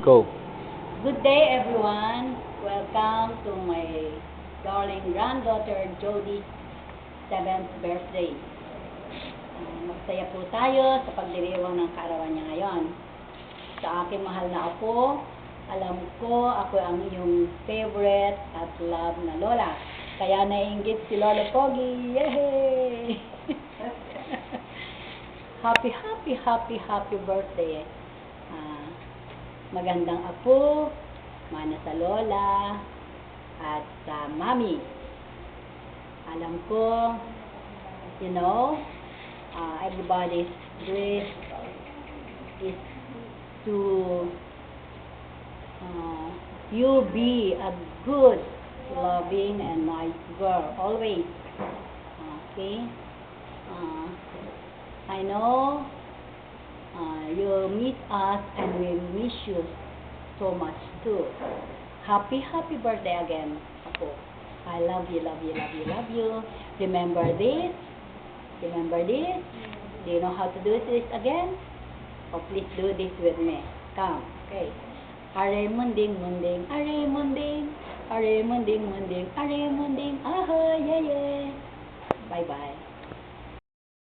Go. Good day, everyone. Welcome to my darling granddaughter Jody's 7th birthday. Magsaya po tayo sa pagdiriwang ng kaarawan niya ngayon. Sa aking mahal na apo, alam ko ako ang iyong favorite at love na lola. Kaya naiinggit si Lolo Pogi. Yay! happy birthday. Magandang apo, mana sa lola, at sa mami. Alam ko, everybody's wish is to you be a good, loving, and nice girl, always. Okay? I know you miss us and we miss you so much too. Happy birthday again, Apo. I love you. Remember this? Do you know how to do this again? Oh, please do this with me. Come, okay. Are munding, ahoy, yeah. Bye-bye.